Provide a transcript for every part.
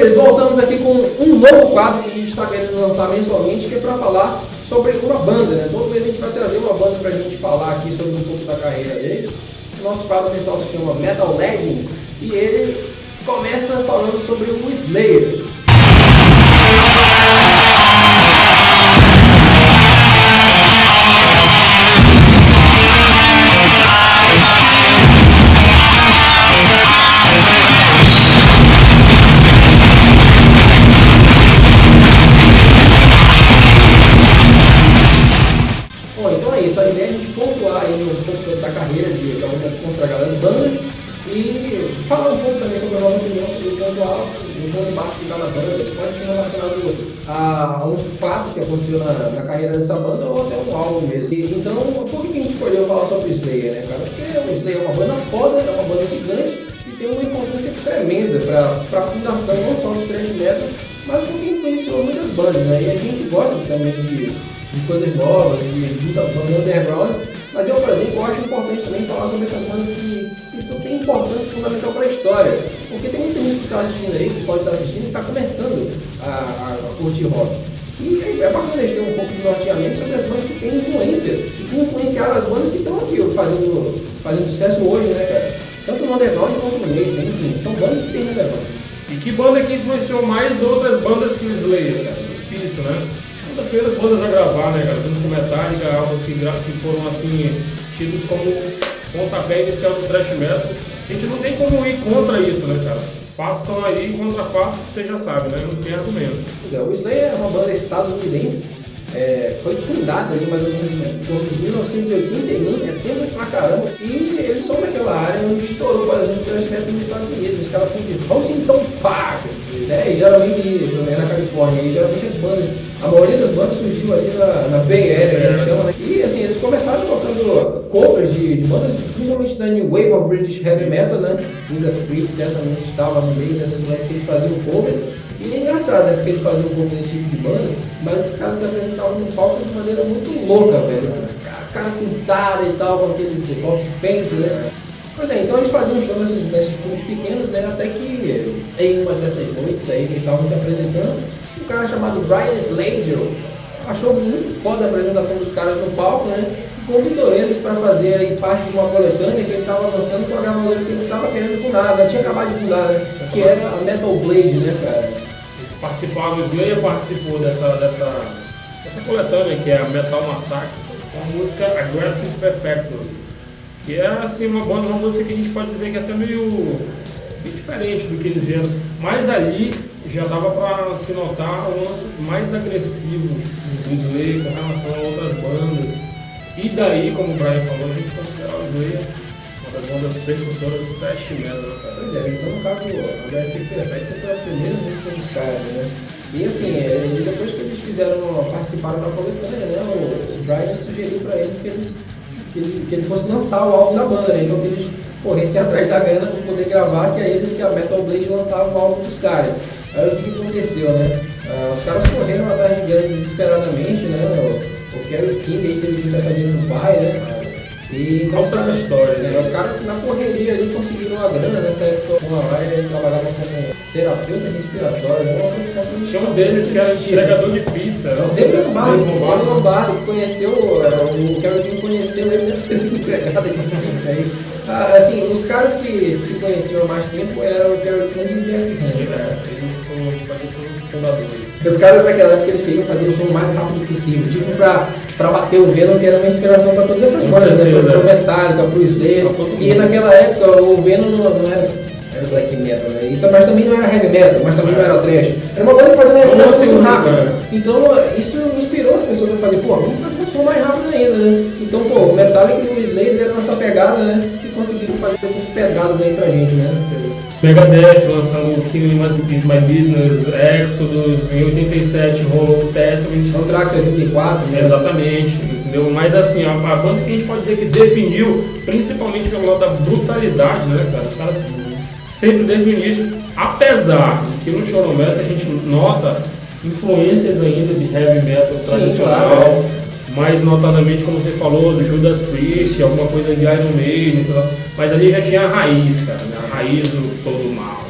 beleza, voltamos aqui com um novo quadro que a gente está querendo lançar mensalmente, que é para falar sobre uma banda, né? Todo mês a gente vai trazer uma banda para a gente falar aqui sobre um pouco da carreira deles. O nosso quadro mensal se chama Metal Legends e ele começa falando sobre o Slayer. Então é isso, a ideia é a gente pontuar aí um pouco da carreira de algumas consagradas bandas e falar um pouco também sobre a nossa opinião sobre o ponto alto e o ponto baixo de cada banda, que pode ser relacionado a um fato que aconteceu na carreira dessa banda ou até um álbum mesmo. Então, por que a gente escolheu falar sobre o Slayer, né, cara? Porque o Slayer é uma banda foda, é uma banda gigante e tem uma importância tremenda para a fundação não só do thrash metal, mas porque influenciou muitas bandas, né? E a gente gosta também de coisas novas, de muita banda underground, mas eu, por exemplo, acho importante também falar sobre essas bandas que isso tem importância fundamental para a história, porque tem muita gente que está assistindo aí, que pode estar assistindo e está começando a curtir rock. E é bacana a gente ter um pouco de norteamento sobre as bandas que têm influência e que influenciaram as bandas que estão aqui fazendo sucesso hoje, né, cara? Tanto no underground quanto no mainstream, enfim, são bandas que têm relevância. E que banda que influenciou mais outras bandas que o Slayer, cara? Difícil, né? Uma das primeiras bandas a gravar, né, cara? Junto com Metallica, álbuns que foram, assim, tidos como pontapé inicial do thrash metal. A gente não tem como ir contra isso, né, cara? Os fatos estão aí, contra fatos, você já sabe, né? Não tem argumento. O Slayer é uma banda estadunidense, foi fundada ali mais ou menos em torno de 1981, é tempo pra caramba, e eles são daquela área onde estourou, por exemplo, o thrash metal nos Estados Unidos. Os caras são de Huntington Park, né? E geralmente, na Califórnia, e geralmente as bandas, a maioria das bandas surgiu ali na Bay Area, que a gente chama, né? E assim, eles começaram tocando covers de bandas, principalmente da New Wave of British Heavy Metal, né? Judas Priest certamente estava no meio dessas bandas que eles faziam covers. E é engraçado, né? Porque eles faziam um pouco desse tipo de banda, mas os caras se apresentavam no palco de maneira muito louca, velho. Os caras pintaram e tal, com aqueles box paints, né? Pois é, então eles faziam um show nesses clubes pequenos, né? Até que em uma dessas noites aí que eles estavam se apresentando, um cara chamado Brian Slagel achou muito foda a apresentação dos caras no palco, né? E convidou eles para fazer aí parte de uma coletânea que ele estava lançando com a gravadora que ele estava querendo fundar, né? Tinha acabado de fundar, né? Que era a Metal Blade, né, cara? O Slayer participou dessa coletânea que é a Metal Massacre, com a música Aggressive Perfector, que é assim uma música que a gente pode dizer que é até meio diferente do que eles vieram, mas ali já dava para se notar um lance mais agressivo do Slayer com relação a outras bandas. E daí, como o Brian falou, a gente considera o Slayer uma das bandas precursoras do thrash metal, né, cara? Pois é, então no caso, a Aggressive Perfector foi a primeira música dos caras, né? E assim, depois que eles participaram da coletânea, né, o Brian sugeriu para eles que ele fosse lançar o álbum da banda, né? Então que eles corressem atrás da grana para poder gravar, que a Metal Blade lançava o álbum dos caras. Aí o que aconteceu, né? Os caras correram atrás de grana desesperadamente, né? O Kerry King aí teve que gastar dinheiro no pai, né? E então, essa história, né? Os caras na correria ali conseguiram uma grana nessa época. Uma lá ele trabalhava como terapeuta respiratório, né? Uma profissão que tinha um deles que era entregador de pizza. Dave Lombardo que conheceu, o Kerry King conheceu ele nessa empregada de pizza aí. Assim, os caras que se conheciam há mais tempo eram o Kerry King e o Jeff Hanneman, né? Eles foram, tipo, os fundadores. Os caras naquela época eles queriam fazer o som o mais rápido possível, tipo pra bater o Venom, que era uma inspiração para todas essas bandas, né? Pro Metallica, pro Slayer. E naquela época o Venom não era black metal, né? Mas também não era heavy metal, mas também não era trash. Era uma banda que fazia uma heavy metal muito rápido. Então isso inspirou as pessoas a fazer, vamos fazer um som mais rápido ainda, né? Então, o Metallica e o Slayer vieram nessa pegada, né? E conseguiram fazer essas pedradas aí pra gente, né? Megadeth lançando o Killing Is My Business, Exodus, em 87 rolou o Testament. Anthrax 84, né? Exatamente, entendeu? Mas assim, a banda que a gente pode dizer que definiu, principalmente pelo lado da brutalidade, né, cara? Os caras sempre desde o início, apesar de que no Choromessa a gente nota influências ainda de heavy metal tradicional, claro. Mais notadamente, como você falou, do Judas Priest, alguma coisa de Iron Maiden, mas ali já tinha a raiz, cara, né? A raiz do todo mal.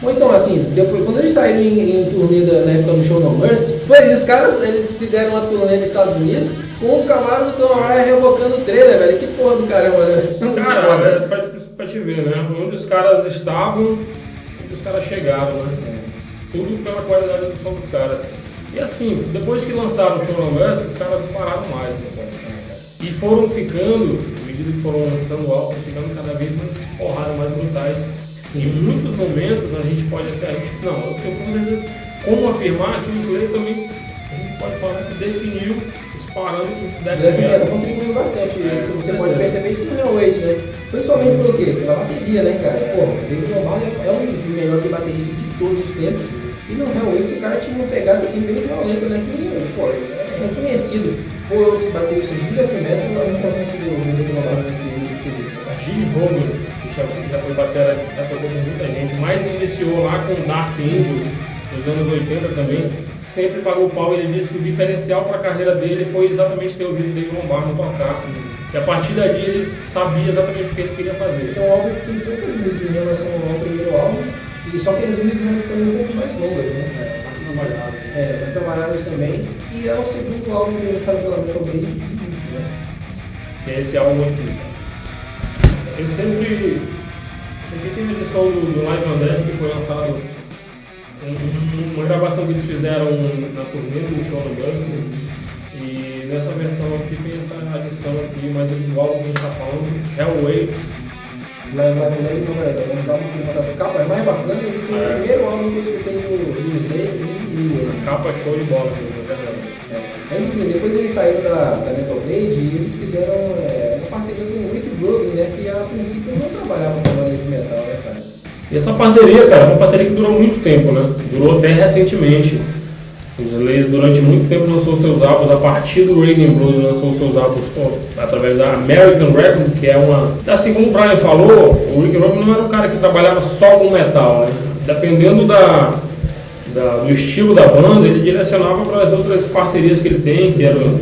Ou então, assim, depois, quando eles saíram em turnê na época do Show No Mercy, os caras, eles fizeram uma turnê nos Estados Unidos com o Camaro do Tom Araya rebocando o trailer, velho. Que porra do caramba, né? Cara, pra te ver, né? Onde os caras estavam, onde os caras chegaram, né? Tudo pela qualidade do som dos caras. E assim, depois que lançaram o Show No Mercy, os caras não pararam mais, né? E foram ficando, à medida que foram lançando o álbum, ficando cada vez mais porradas, mais brutais. Em muitos momentos a gente pode até. Não, eu tenho como afirmar que o Slayer também, a gente pode falar que definiu os parâmetros do death metal. Contribuiu bastante isso. Você pode perceber isso no Hellweight, né? Principalmente pelo quê? Pela bateria, né, cara? Pô, o David Lombardo é um dos melhores bateristas de todos os tempos. E no Hellweight o cara tinha uma pegada assim bem violenta, né? Que, pô, é reconhecido por outros bateristas de death metal, mas não conhecido o David Lombardo nesse quesito. Jimmy Hogan, que já foi batera, já tocou com muita gente, mas iniciou lá com Dark Angel, nos anos 80 também, sempre pagou pau. Ele disse que o diferencial para a carreira dele foi exatamente ter ouvido o David Lombardo tocar. E a partir dali ele sabia exatamente o que ele queria fazer. É um álbum que tem poucas músicas em relação ao primeiro álbum, e só que as músicas eram um pouco mais longas, né? Mais trabalhadas. Mais trabalhadas também. E é o segundo álbum que lançado pela Metal Blade, né? Que é esse álbum aqui. Eu sempre tem uma edição do Live Undead que foi lançado, uma gravação que eles fizeram na turnê do Show No Mercy, e nessa versão aqui tem essa adição aqui, mas o álbum que a gente está falando, Hellweight. Live Undead não é um álbum que essa capa é mais bacana, mas foi o primeiro álbum que eu escutei do Slayer e a capa show de bola, na verdade. Mas enfim, depois eles saíram da Metal Blade e eles fizeram uma parceria com o Rick Rubin, né? Que a princípio não trabalhava com banda de metal, né, cara? E essa parceria, cara, é uma parceria que durou muito tempo, né? Durou até recentemente. O Slayer durante muito tempo lançou seus álbuns, a partir do Raging Blues lançou seus álbuns através da American Record, que é uma... Assim como o Brian falou, o Rick Rubin não era um cara que trabalhava só com metal, né? Dependendo do estilo da banda, ele direcionava para as outras parcerias que ele tem, que eram...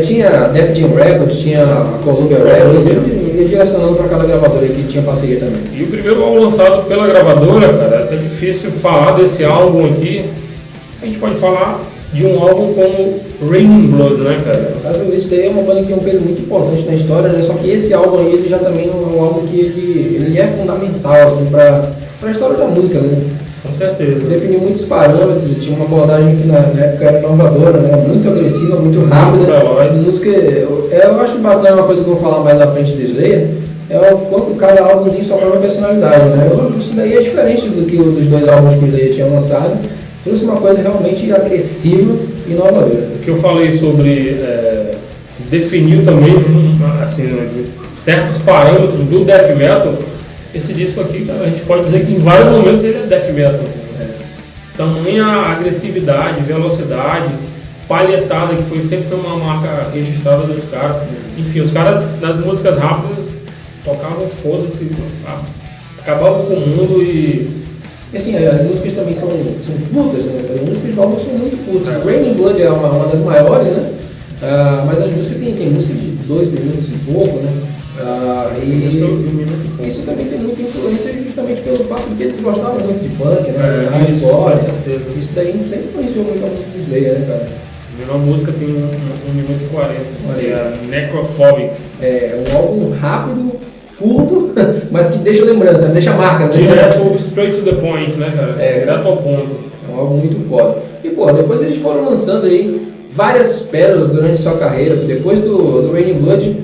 tinha a Def Jam Records, tinha a Columbia Records, ele ia direcionando para cada gravadora que tinha parceria também. E o primeiro álbum lançado pela gravadora, cara, é até difícil falar desse álbum aqui. A gente pode falar de um álbum como Raining Blood, né, cara? No caso, isso daí é uma banda que tem um peso muito importante na história, né? Só que esse álbum aí, ele já também é um álbum que ele é fundamental, assim, para a história da música, né? Com certeza. Definiu muitos parâmetros, tinha uma abordagem que na época era inovadora, né? Muito agressiva, muito rápida. Música, eu acho bacana uma coisa que eu vou falar mais à frente do Slayer, é o quanto cada álbum tem sua própria personalidade, né? Isso daí é diferente do que dos dois álbuns que o Slayer tinha lançado. Trouxe uma coisa realmente agressiva e inovadora. O que eu falei sobre definiu também assim, certos parâmetros do death metal. Esse disco aqui, cara, a gente pode dizer que em vários momentos ele é death metal. Tamanha agressividade, velocidade, palhetada, que sempre foi uma marca registrada dos caras. Enfim, os caras nas músicas rápidas tocavam foda-se, acabavam com o mundo e assim, as músicas também são curtas, né? As músicas do álbum são muito curtas. Raining Blood é uma das maiores, né? Mas as músicas tem música de 2 minutos e pouco, né? E isso também tem muita influência justamente pelo fato de que eles gostavam muito de punk, né? Com certeza. Isso daí sempre influenciou muito a música do Slayer, né, cara? A menor música tem 1 minuto e 40, que é a Necrophobic. É um álbum rápido, curto, mas que deixa lembrança, deixa marcas. Direto, straight to the point, né, cara? Direto ao ponto. É um álbum muito foda. E, pô, depois eles foram lançando aí várias pérolas durante sua carreira. Depois do Raining Blood,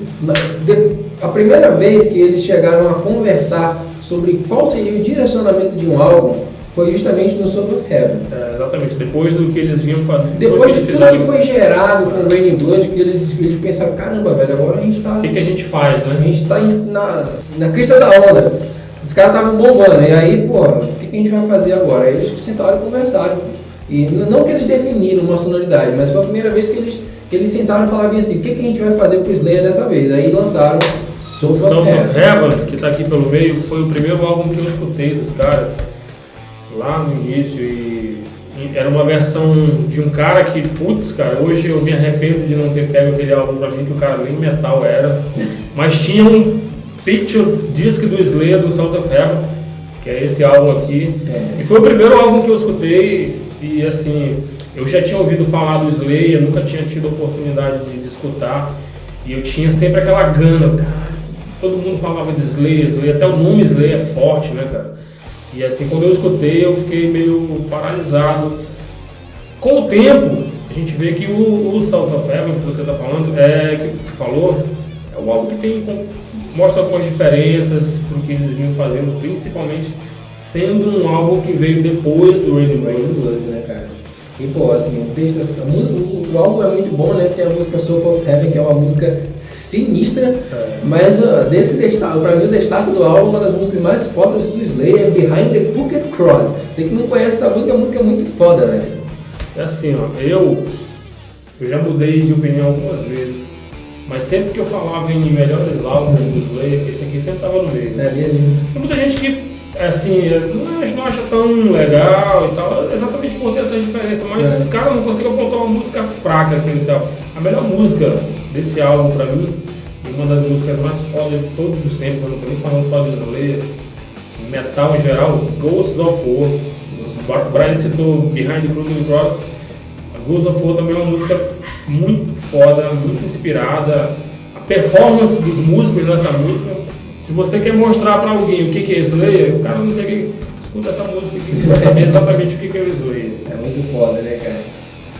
a primeira vez que eles chegaram a conversar sobre qual seria o direcionamento de um álbum foi justamente no Souls of Heaven. Exatamente, depois do que eles vinham fazer. Depois de tudo que foi gerado com o Raining Blood, que eles pensaram, caramba, velho, agora a gente tá... O que a gente faz, né? A gente tá na crista da onda. Os caras estavam bombando, e aí, pô, o que a gente vai fazer agora? Aí eles sentaram e conversaram. E não que eles definiram uma sonoridade, mas foi a primeira vez que eles sentaram e falaram bem assim, o que a gente vai fazer pro Slayer dessa vez? Aí lançaram Souls of Heaven, que tá aqui pelo meio, foi o primeiro álbum que eu escutei dos caras, lá no início, e era uma versão de um cara que, putz, cara, hoje eu me arrependo de não ter pego aquele álbum pra mim, que o cara nem metal era, mas tinha um picture disc do Slayer, do Souls of Heaven, que é esse álbum aqui. E foi o primeiro álbum que eu escutei e assim, eu já tinha ouvido falar do Slayer, nunca tinha tido a oportunidade de escutar. E eu tinha sempre aquela gana, cara, todo mundo falava de Slayer, até o nome Slayer é forte, né, cara? E assim, quando eu escutei, eu fiquei meio paralisado. Com o tempo, a gente vê que o South of Heaven, que você está falando, é um álbum que mostra algumas diferenças pro que eles vinham fazendo, principalmente sendo um álbum que veio depois do Raining Blood, né, cara? E pô, assim, o álbum é muito bom, né? Tem a música South of Heaven, que é uma música sinistra, mas desse destaque, pra mim o destaque do álbum é uma das músicas mais fodas do Slayer, Behind the Crooked Cross. Você que não conhece essa música, a música é muito foda, velho. É assim, ó, eu já mudei de opinião algumas vezes, mas sempre que eu falava em melhores álbuns do Slayer, esse aqui sempre tava no meio. É mesmo? Tem muita gente que, assim, não acha tão legal e tal, exatamente por ter essas diferenças, mas, cara, eu não consigo apontar uma música fraca aqui nesse álbum. A melhor música desse álbum, pra mim, e uma das músicas mais fodas de todos os tempos, eu não tô nem falando só de Slayer, metal em geral, Ghosts of War. O Brian citou Behind the Crooked Cross. A Ghosts of War também é uma música muito foda, muito inspirada. A performance dos músicos nessa música. Se você quer mostrar pra alguém o que é Slayer, o cara não sei quem escuta essa música aqui que vai saber exatamente o que é o Slayer. É muito foda, né, cara?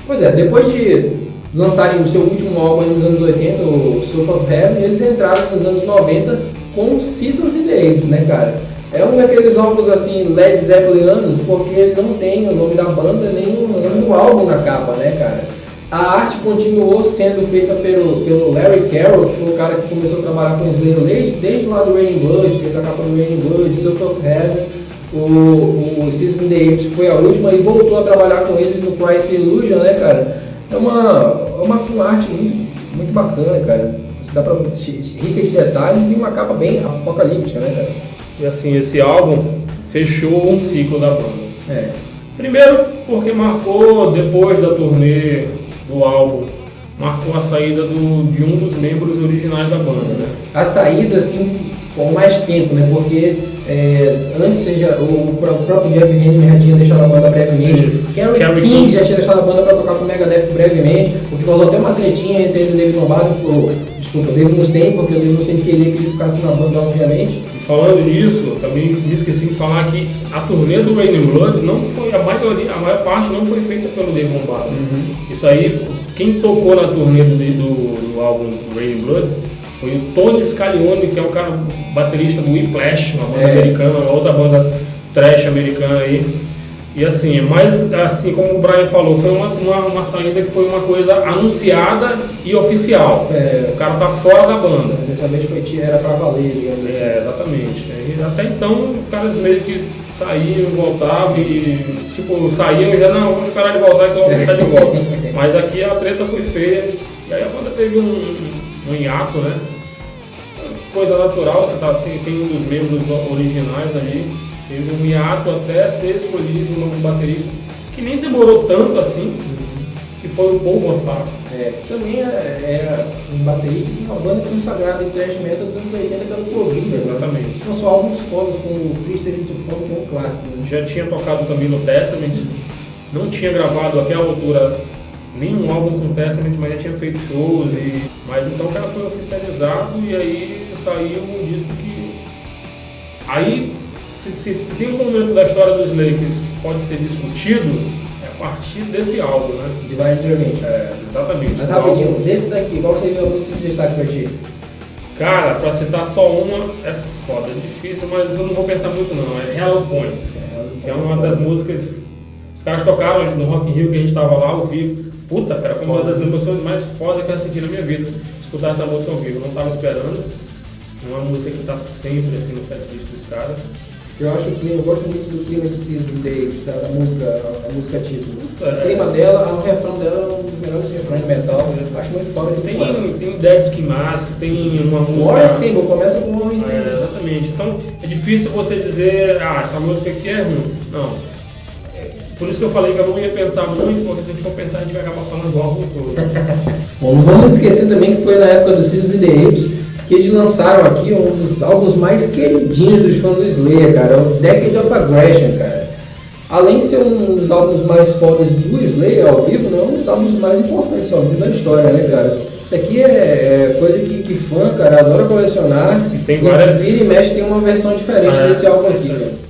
Pois é, depois de lançarem o seu último álbum nos anos 80, o South of Heaven, eles entraram nos anos 90 com Seasons in the Ages, né, cara? É um daqueles álbuns assim, Led Zeppelinianos, porque ele não tem o nome da banda nem o nome do álbum na capa, né, cara? A arte continuou sendo feita pelo Larry Carroll, que foi o cara que começou a trabalhar com o Slayer desde lá do Raining Blood, fez a capa do Raining Blood, South of Heaven, o Seasons in the Ages, que foi a última, e voltou a trabalhar com eles no Christ Illusion, né, cara? É uma arte muito bacana, cara. Você dá pra rica de detalhes e uma capa bem apocalíptica, né, cara? E assim, esse álbum fechou um ciclo da banda. Primeiro porque marcou, depois da turnê do álbum, marcou a saída de um dos membros originais da banda, né? A saída, assim, por mais tempo, né? Porque antes o próprio Jeff Hanneman já tinha deixado a banda brevemente. Kerry King já tinha deixado a banda para tocar com o Megadeth brevemente, o que causou até uma tretinha entre ele e o David Lombardo, o David Mustaine, porque o David Mustaine queria que ele ficasse na banda, obviamente. E falando nisso, eu também me esqueci de falar que a turnê do Raining Blood não foi, a maior parte não foi feita pelo David Lombardo. Isso aí, quem tocou na turnê do álbum Raining Blood foi o Tony Scaglione, que é o cara baterista do Whiplash, uma banda americana, uma outra banda trash americana aí. E assim, mas assim como o Brian falou, foi uma saída que foi uma coisa anunciada e oficial. O cara tá fora da banda. Dessa vez era pra valer, digamos assim. Exatamente. E até então os caras meio que saíam, voltavam e tipo, saíam e já não, vamos esperar de voltar então vamos voltar de volta. Mas aqui a treta foi feia e aí a banda teve um hiato, né? Coisa natural, você tá sem um dos membros originais ali. Teve um hiato até ser escolhido um novo baterista, que nem demorou tanto assim, que foi o Paul Mustafa. Também era um baterista de uma banda consagrada em thrash metal dos anos 80, que era o Clovis. Exatamente. Lançou álbuns fodas com o Twisted Into Funk, que é um clássico. Né? Já tinha tocado também no Testament, não tinha gravado até a altura nenhum álbum com Testament, mas já tinha feito shows. Mas então o cara foi oficializado e aí saiu um disco que... Aí... Se tem um momento da história dos Slayer que pode ser discutido, é a partir desse álbum, né? Divine Intervention. Exatamente. Mas rapidinho, desse daqui, qual seria a música de destaque pra ti? Cara, pra citar só uma, é foda, é difícil, mas eu não vou pensar muito não. É Hello Point, que é uma das músicas... Os caras tocaram no Rock in Rio, que a gente tava lá ao vivo. Puta, cara, foi uma das emoções mais fodas que eu senti na minha vida. Escutar essa música ao vivo, eu não tava esperando. É uma música que tá sempre assim no setlist dos caras. Eu gosto muito do clima de Season Days, da música, a música título. O clima dela, o refrão dela é um dos melhores refrões de metal. Eu acho muito foda. Tem Dead Ski Mask, tem uma música... War Symbol, começa com War Symbol. Exatamente. Então é difícil você dizer, essa música aqui é ruim. Não. Por isso que eu falei que eu não ia pensar muito, porque se a gente for pensar, a gente vai acabar falando do álbum todo. Bom, não vamos esquecer também que foi na época do Seasons in the Apes que que eles lançaram aqui um dos álbuns mais queridinhos dos fãs do Slayer, cara, o Decade of Aggression, cara. Além de ser um dos álbuns mais fodas do Slayer ao vivo, né, um dos álbuns mais importantes ao vivo da história, né, cara? Isso aqui é coisa que fã, cara, adora colecionar. E tem várias... Vira e mexe tem uma versão diferente desse álbum aqui, cara.